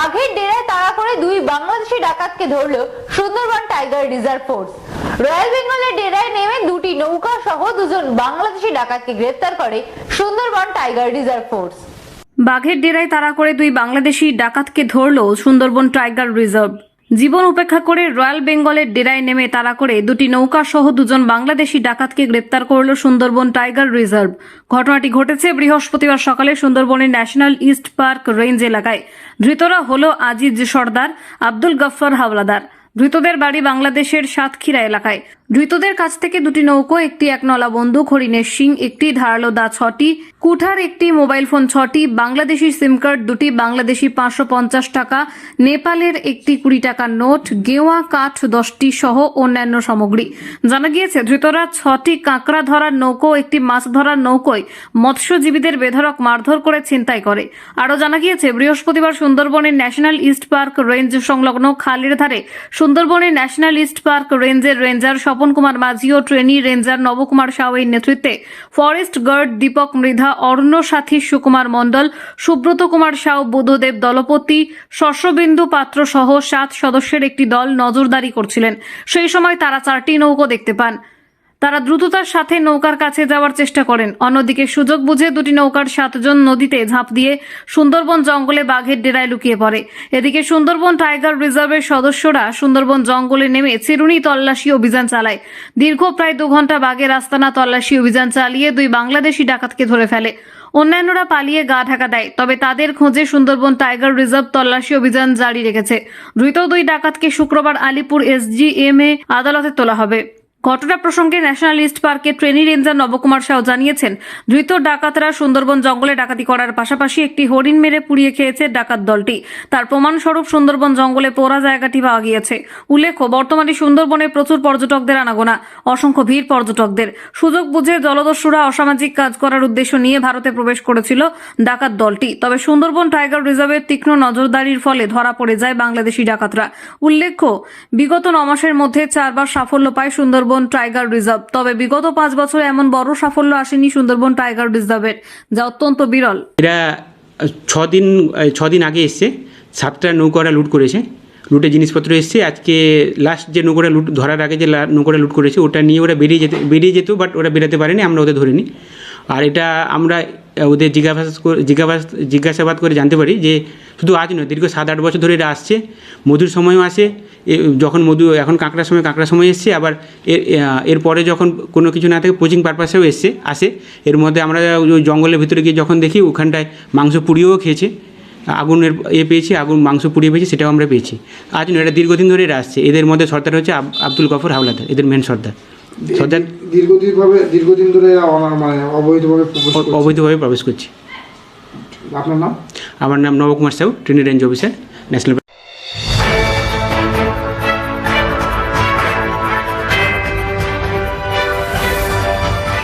বাঘের ডেরায় তাড়া করে দুই বাংলাদেশি ডাকাতকে ধরল Sundarban tiger reserve force. Royal বেঙ্গলের ডেরায় নেমে দুটি নৌকা সহ দুজন বাংলাদেশি ডাকাতকে গ্রেফতার করে সুন্দরবন টাইগার রিজার্ভ ফোর্স। বাঘের ডেরায় তাড়া করে দুই বাংলাদেশি ডাকাতকে ধরল সুন্দরবন টাইগার রিজার্ভ। জীবন উপেক্ষা করে রয়্যাল বেঙ্গলের ডেরায় নেমে তাড়া করে দুটি নৌকা সহ দুজন বাংলাদেশি ডাকাতকে গ্রেপ্তার করল সুন্দরবন টাইগার রিজার্ভ। ঘটনাটি ঘটেছে বৃহস্পতিবার সকালে সুন্দরবনের ন্যাশনাল ইস্ট পার্ক রেঞ্জ এলাকায়। ধৃতরা হল আজিজ সর্দার, আব্দুল গফফর হাওলাদার। ধৃতদের বাড়ি বাংলাদেশের সাতক্ষীরা এলাকায়। ধৃতদের কাছ থেকে দুটি নৌকো, একটি একনলা বন্দুক, হরিণের শিং একটি, ধারালো দা 6টি, কুঠার একটি, মোবাইল ফোন 6টি, বাংলাদেশি সিম কার্ড 2টি, বাংলাদেশি 550 টাকা, নেপালের একটি 20 টাকার নোট, গেওয়া কাঠ 10টি সহ অন্যান্য সামগ্রী। জানা গিয়েছে ধৃতরা 6টি কাঁকড়া ধরার নৌকো, একটি মাছ ধরার নৌকোয় মৎস্যজীবীদের বেধড়ক মারধর করে ছিনতাই করে। আরও জানা গিয়েছে বৃহস্পতিবার সুন্দরবনের ন্যাশনাল ইস্ট পার্ক রেঞ্জ সংলগ্ন খালের ধারে সুন্দরবনের ন্যাশনাল ইস্ট পার্ক রেঞ্জের রেঞ্জার স্বপন কুমার মাঝি ও ট্রেনি রেঞ্জার নবকুমার সাউয়ের নেতৃত্বে ফরেস্ট গার্ড দীপক মৃধা, অরণ্য সাথী সুকুমার মণ্ডল, সুব্রত কুমার সাউ, বুদ্ধদেব দলপতি, শস্যবিন্দু পাত্র সহ 7 সদস্যের একটি দল নজরদারি করছিলেন। সেই সময় তারা 4টি নৌকো দেখতে পান। তারা দ্রুততার সাথে নৌকার কাছে যাওয়ার চেষ্টা করেন। অন্যদিকে সুযোগ বুঝে দুটি নৌকার 7 জন নদীতে ঝাঁপ দিয়ে সুন্দরবন জঙ্গলে বাঘের ডেরায় লুকিয়ে পড়ে। এদিকে সুন্দরবন টাইগার রিজার্ভের সদস্যরা সুন্দরবন জঙ্গলে নেমে চিরুনি তল্লাশি অভিযান চালায়। দীর্ঘ প্রায় 2 ঘন্টা বাঘের আস্তানা তল্লাশি অভিযান চালিয়ে দুই বাংলাদেশি ডাকাতকে ধরে ফেলে। অন্যান্যরা পালিয়ে গা ঢাকা দেয়, তবে তাদের খোঁজে সুন্দরবন টাইগার রিজার্ভ তল্লাশি অভিযান জারি রেখেছে। ধৃত দুই ডাকাতকে শুক্রবার আলিপুর SGMA আদালতে তোলা হবে। ঘটনা প্রসঙ্গে ন্যাশনাল ইস্ট পার্কের ট্রেনি রেঞ্জার নবকুমার সাউ জানিয়েছেন, ধৃত ডাকাতরা সুন্দরবন জঙ্গলে ডাকাতি করার পাশাপাশি একটি হরিণ মেরে পুড়িয়ে খেয়েছে ডাকাত দলটি। তার প্রমাণস্বরূপ সুন্দরবন জঙ্গলে পোড়া জায়গাটি পাওয়া গিয়েছে। উল্লেখ্য, বর্তমানে সুন্দরবনে প্রচুর পর্যটকদের আনাগোনা, অসংখ্য ভিড় পর্যটকদের। সুযোগ বুঝে জলদস্যুরা অসামাজিক কাজ করার উদ্দেশ্য নিয়ে ভারতে প্রবেশ করেছিল ডাকাত দলটি। তবে সুন্দরবন টাইগার রিজার্ভের তীক্ষ্ণ নজরদারির ফলে ধরা পড়ে যায় বাংলাদেশি ডাকাতরা। উল্লেখ্য, বিগত 9 মাসের মধ্যে 4 বার সাফল্য পায় সুন্দরবন টাইগার রিজার্ভ। তবে বিগত 5 বছরে এমন বড় সাফল্য আসেনি সুন্দরবন টাইগার রিজার্ভের, যা অত্যন্ত বিরল। এরা 6 দিন আগে এসছে, 7টা নৌকারা লুট করেছে। লুটের জিনিসপত্র এসছে। আজকে লাস্ট যে নৌকাটা লুট ধরার আগে যে নৌকাটা লুট করেছে ওটা নিয়ে ওরা বেরিয়ে যেত, বাট ওরা বেরোতে পারেনি, আমরা ওদের ধরিনি। আর এটা আমরা ওদের জিজ্ঞাসাবাদ করে জানতে পারি যে শুধু আজ নয়, দীর্ঘ 7-8 বছর ধরে এরা আসছে। মধুর সময়ও আসে, যখন এখন কাঁকড়ার সময় এসছে, আবার এরপরে যখন কোনো কিছু না থাকে পোচিং পারপাসেও আসে। এর মধ্যে আমরা ওই জঙ্গলের ভিতরে গিয়ে যখন দেখি ওখানটায় মাংস পুড়িয়েও খেয়েছে, আগুনের পেয়েছি, মাংস পুড়িয়ে পেয়েছি, সেটাও আমরা পেয়েছি। আজ নয়, এটা দীর্ঘদিন ধরে এরা আসছে। এদের মধ্যে সর্দার হচ্ছে আব্দুল গফফর হাওলাদার, এদের মেন সর্দার। দীর্ঘদিন ধরে অবৈধভাবে প্রবেশ করছে। আপনার নাম? আমার নাম Nabakumar Sau, trainee range officer, national.